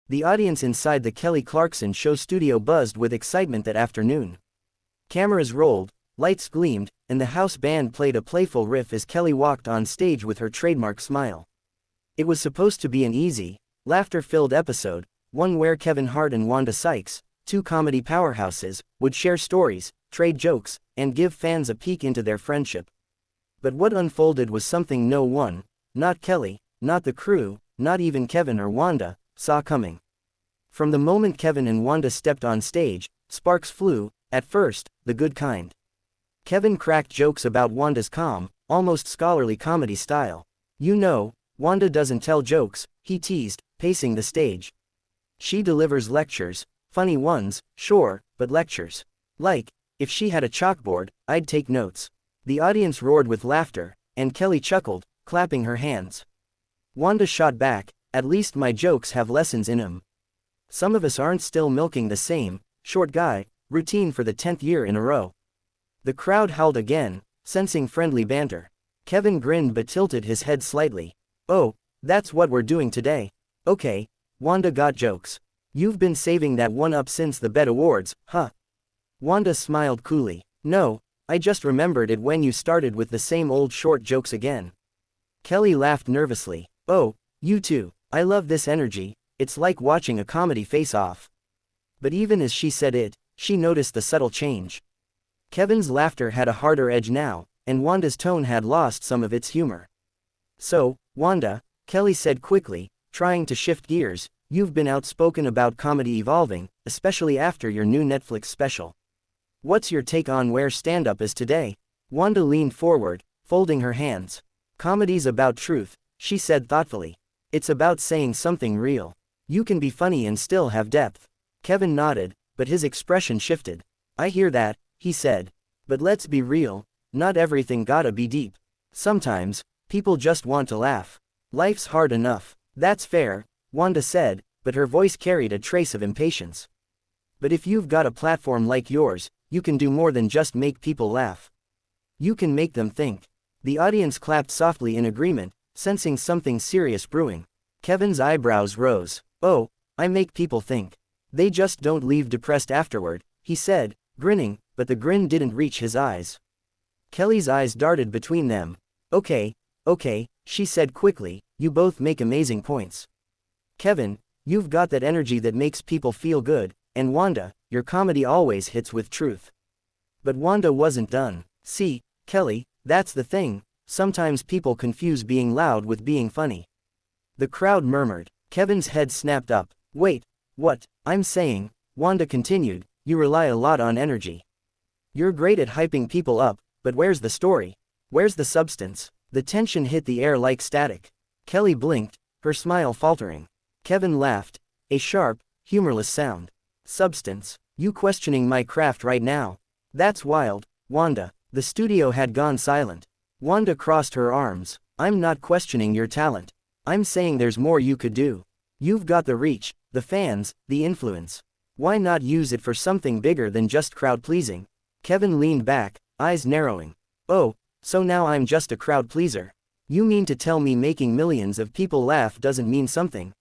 The audience inside the Kelly Clarkson show studio buzzed with excitement that afternoon. Cameras rolled, lights gleamed, and the house band played a playful riff as Kelly walked on stage with her trademark smile. It was supposed to be an easy, laughter-filled episode, one where Hart and Wanda Sykes, two comedy powerhouses, would share stories, trade jokes, and give fans a peek into their friendship. But what unfolded was something no one, not Kelly, not the crew, not even Kevin or Wanda, saw coming. From the moment Kevin and Wanda stepped on stage, sparks flew, at first, the good kind. Kevin cracked jokes about Wanda's calm, almost scholarly comedy style. "You know, Wanda doesn't tell jokes," he teased, pacing the stage. "She delivers lectures, funny ones, sure, but lectures. Like, if she had a chalkboard, I'd take notes." The audience roared with laughter, and Kelly chuckled, clapping her hands. Wanda shot back, "At least my jokes have lessons in 'em. Some of us aren't still milking the same, short guy, routine for the 10th year in a row." The crowd howled again, sensing friendly banter. Kevin grinned but tilted his head slightly. "Oh, that's what we're doing today. Okay, Wanda got jokes. You've been saving that one up since the BET Awards, huh?" Wanda smiled coolly. "No, I just remembered it when you started with the same old short jokes again." Kelly laughed nervously. "Oh, you too. I love this energy, it's like watching a comedy face-off." But even as she said it, she noticed the subtle change. Kevin's laughter had a harder edge now, and Wanda's tone had lost some of its humor. "So, Wanda," Kelly said quickly, trying to shift gears, "you've been outspoken about comedy evolving, especially after your new Netflix special. What's your take on where stand-up is today?" Wanda leaned forward, folding her hands. "Comedy's about truth," she said thoughtfully. "It's about saying something real. You can be funny and still have depth." Kevin nodded, but his expression shifted. "I hear that," he said. "But let's be real, not everything gotta be deep. Sometimes, people just want to laugh. Life's hard enough." "That's fair," Wanda said, but her voice carried a trace of impatience. "But if you've got a platform like yours, you can do more than just make people laugh. You can make them think." The audience clapped softly in agreement, sensing something serious brewing. Kevin's eyebrows rose. "Oh, I make people think. They just don't leave depressed afterward," he said, grinning, but the grin didn't reach his eyes. Kelly's eyes darted between them. Okay, she said quickly, "you both make amazing points. Kevin, you've got that energy that makes people feel good, and Wanda, your comedy always hits with truth." But Wanda wasn't done. "See, Kelly, that's the thing, sometimes people confuse being loud with being funny." The crowd murmured. Kevin's head snapped up. "Wait, what?" "I'm saying," Wanda continued, "you rely a lot on energy. You're great at hyping people up, but where's the story? Where's the substance?" The tension hit the air like static. Kelly blinked, her smile faltering. Kevin laughed, a sharp, humorless sound. "Substance? You questioning my craft right now? That's wild, Wanda." The studio had gone silent. Wanda crossed her arms. "I'm not questioning your talent. I'm saying there's more you could do. You've got the reach, the fans, the influence. Why not use it for something bigger than just crowd-pleasing?" Kevin leaned back, eyes narrowing. "Oh, so now I'm just a crowd pleaser? You mean to tell me making millions of people laugh doesn't mean something?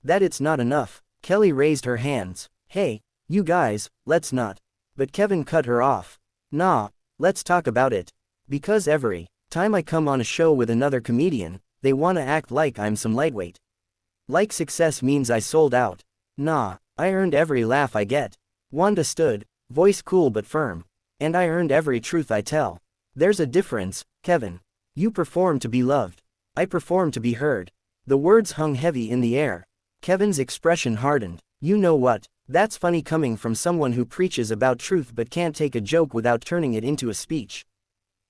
That it's not enough?" Kelly raised her hands. "Hey, you guys, let's not." But Kevin cut her off. "Nah, let's talk about it. Because every time I come on a show with another comedian, they wanna act like I'm some lightweight. Like success means I sold out. Nah, I earned every laugh I get." Wanda stood, voice cool but firm. "And I earned every truth I tell. There's a difference, Kevin. You perform to be loved. I perform to be heard." The words hung heavy in the air. Kevin's expression hardened. "You know what? That's funny coming from someone who preaches about truth but can't take a joke without turning it into a speech."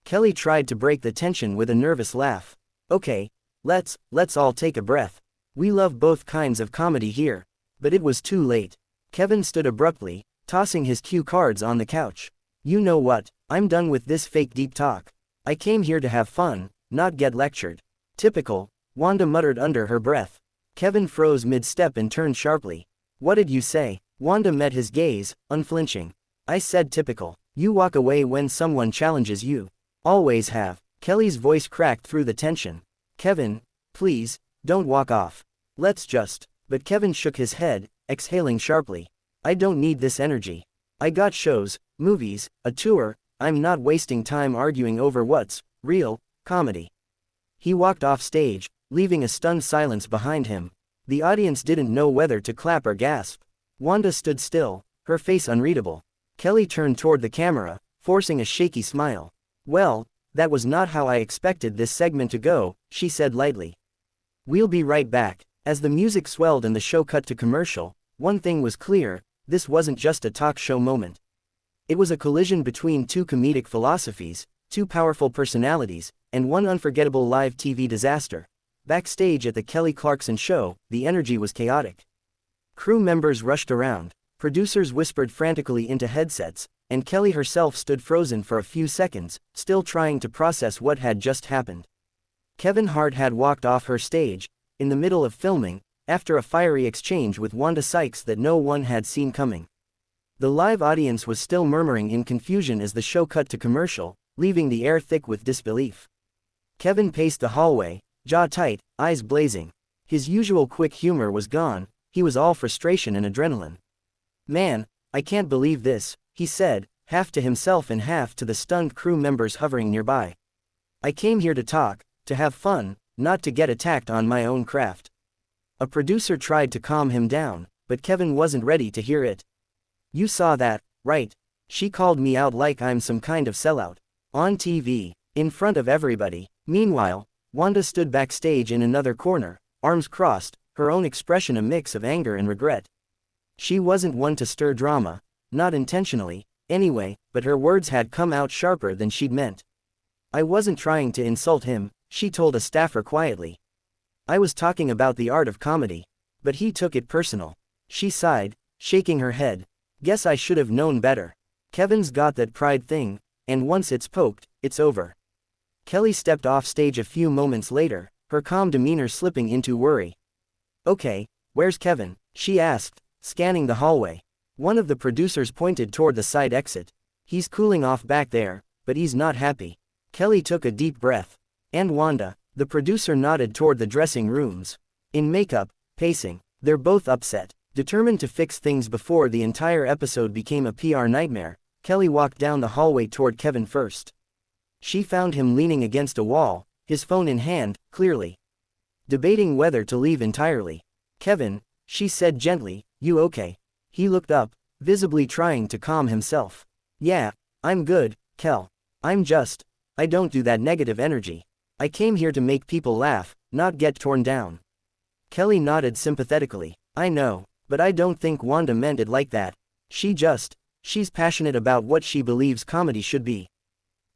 Kelly tried to break the tension with a nervous laugh. "Okay, let's all take a breath. We love both kinds of comedy here." But it was too late. Kevin stood abruptly, tossing his cue cards on the couch. "You know what? I'm done with this fake deep talk. I came here to have fun, not get lectured." "Typical," Wanda muttered under her breath. Kevin froze mid-step and turned sharply. "What did you say?" Wanda met his gaze, unflinching. "I said typical. You walk away when someone challenges you. Always have." Kelly's voice cracked through the tension. "Kevin, please, don't walk off. Let's just But Kevin shook his head, exhaling sharply. I don't need this energy. I got shows, movies, a tour, I'm not wasting time arguing over what's real comedy. He walked off stage, leaving a stunned silence behind him. The audience didn't know whether to clap or gasp. Wanda stood still, her face unreadable. Kelly turned toward the camera, forcing a shaky smile. Well, that was not how I expected this segment to go, she said lightly. We'll be right back. As the music swelled and the show cut to commercial, one thing was clear, this wasn't just a talk show moment. It was a collision between two comedic philosophies, two powerful personalities, and one unforgettable live TV disaster. Backstage at the Kelly Clarkson show, the energy was chaotic. Crew members rushed around, producers whispered frantically into headsets, and Kelly herself stood frozen for a few seconds, still trying to process what had just happened. Kevin Hart had walked off her stage, in the middle of filming, after a fiery exchange with Wanda Sykes that no one had seen coming. The live audience was still murmuring in confusion as the show cut to commercial, leaving the air thick with disbelief. Kevin paced the hallway, jaw tight, eyes blazing. His usual quick humor was gone, he was all frustration and adrenaline. Man, I can't believe this, he said, half to himself and half to the stunned crew members hovering nearby. I came here to talk, to have fun, not to get attacked on my own craft. A producer tried to calm him down, but Kevin wasn't ready to hear it. You saw that, right? She called me out like I'm some kind of sellout. On TV, in front of everybody. Meanwhile, Wanda stood backstage in another corner, arms crossed, her own expression a mix of anger and regret. She wasn't one to stir drama, not intentionally, anyway, but her words had come out sharper than she'd meant. I wasn't trying to insult him, she told a staffer quietly. I was talking about the art of comedy. But he took it personal. She sighed, shaking her head. Guess I should have known better. Kevin's got that pride thing, and once it's poked, it's over. Kelly stepped off stage a few moments later, her calm demeanor slipping into worry. Okay, where's Kevin? She asked, scanning the hallway. One of the producers pointed toward the side exit. He's cooling off back there, but he's not happy. Kelly took a deep breath. And Wanda, the producer nodded toward the dressing rooms. In makeup, pacing, they're both upset. Determined to fix things before the entire episode became a PR nightmare, Kelly walked down the hallway toward Kevin first. She found him leaning against a wall, his phone in hand, clearly debating whether to leave entirely. Kevin, she said gently, you okay? He looked up, visibly trying to calm himself. Yeah, I'm good, Kel. I don't do that negative energy. I came here to make people laugh, not get torn down. Kelly nodded sympathetically. I know, but I don't think Wanda meant it like that. She's passionate about what she believes comedy should be.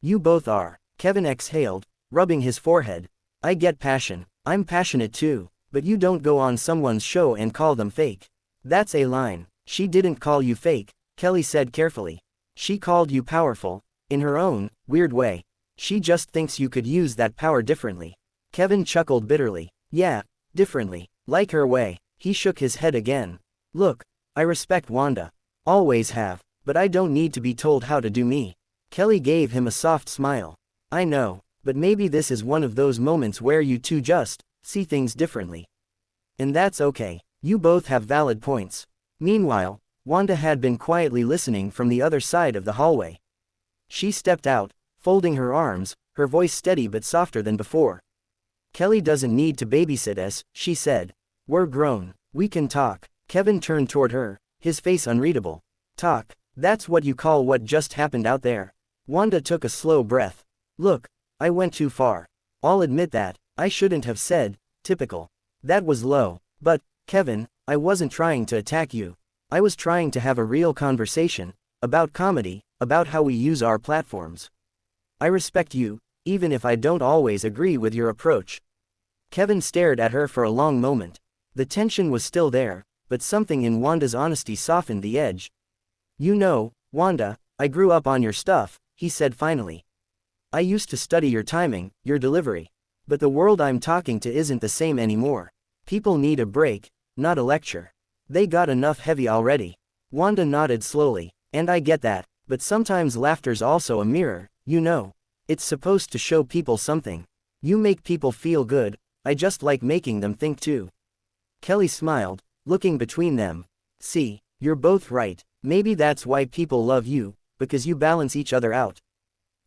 You both are. Kevin exhaled, rubbing his forehead. I get passion. I'm passionate too, but you don't go on someone's show and call them fake. That's a line. She didn't call you fake, Kelly said carefully. She called you powerful, in her own, weird way. She just thinks you could use that power differently. Kevin chuckled bitterly. Yeah, differently. Like her way. He shook his head again. Look, I respect Wanda. Always have, but I don't need to be told how to do me. Kelly gave him a soft smile. I know, but maybe this is one of those moments where you two just see things differently. And that's okay. You both have valid points. Meanwhile, Wanda had been quietly listening from the other side of the hallway. She stepped out, folding her arms, her voice steady but softer than before. Kelly doesn't need to babysit us, she said. We're grown. We can talk. Kevin turned toward her, his face unreadable. Talk. That's what you call what just happened out there. Wanda took a slow breath. Look, I went too far. I'll admit that. I shouldn't have said, typical. That was low. But, Kevin, I wasn't trying to attack you. I was trying to have a real conversation, about comedy, about how we use our platforms. I respect you, even if I don't always agree with your approach. Kevin stared at her for a long moment. The tension was still there, but something in Wanda's honesty softened the edge. You know, Wanda, I grew up on your stuff, he said finally. I used to study your timing, your delivery. But the world I'm talking to isn't the same anymore. People need a break, not a lecture. They got enough heavy already. Wanda nodded slowly. And I get that, but sometimes laughter's also a mirror, you know. It's supposed to show people something. You make people feel good, I just like making them think too. Kelly smiled, looking between them. See, you're both right, maybe that's why people love you, because you balance each other out.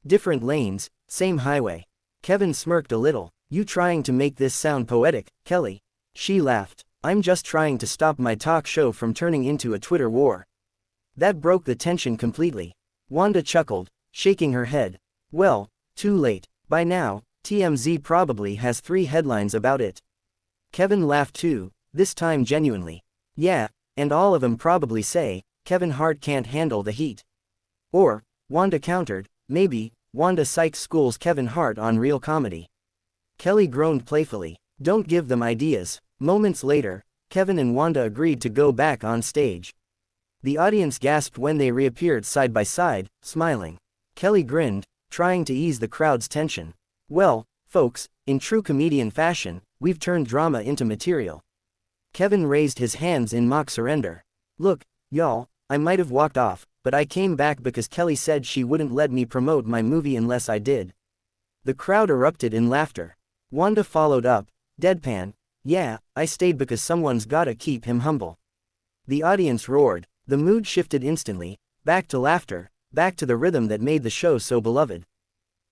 Different lanes, same highway. Kevin smirked a little. You trying to make this sound poetic, Kelly? She laughed. I'm just trying to stop my talk show from turning into a Twitter war. That broke the tension completely. Wanda chuckled, shaking her head. Well, too late. By now, TMZ probably has 3 headlines about it. Kevin laughed too, this time genuinely. Yeah, and all of them probably say, Kevin Hart can't handle the heat. Or, Wanda countered, maybe, Wanda Sykes schools Kevin Hart on real comedy. Kelly groaned playfully. Don't give them ideas. Moments later, Kevin and Wanda agreed to go back on stage. The audience gasped when they reappeared side by side, smiling. Kelly grinned, trying to ease the crowd's tension. Well, folks, in true comedian fashion, we've turned drama into material. Kevin raised his hands in mock surrender. Look, y'all, I might have walked off, but I came back because Kelly said she wouldn't let me promote my movie unless I did. The crowd erupted in laughter. Wanda followed up, deadpan, yeah, I stayed because someone's gotta keep him humble. The audience roared. The mood shifted instantly, back to laughter, back to the rhythm that made the show so beloved.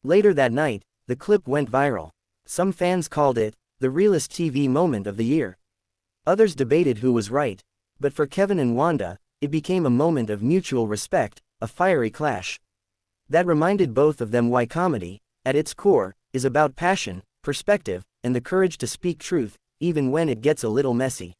Later that night, the clip went viral. Some fans called it the realest TV moment of the year. Others debated who was right, but for Kevin and Wanda, it became a moment of mutual respect, a fiery clash. That reminded both of them why comedy, at its core, is about passion, perspective, and the courage to speak truth, even when it gets a little messy.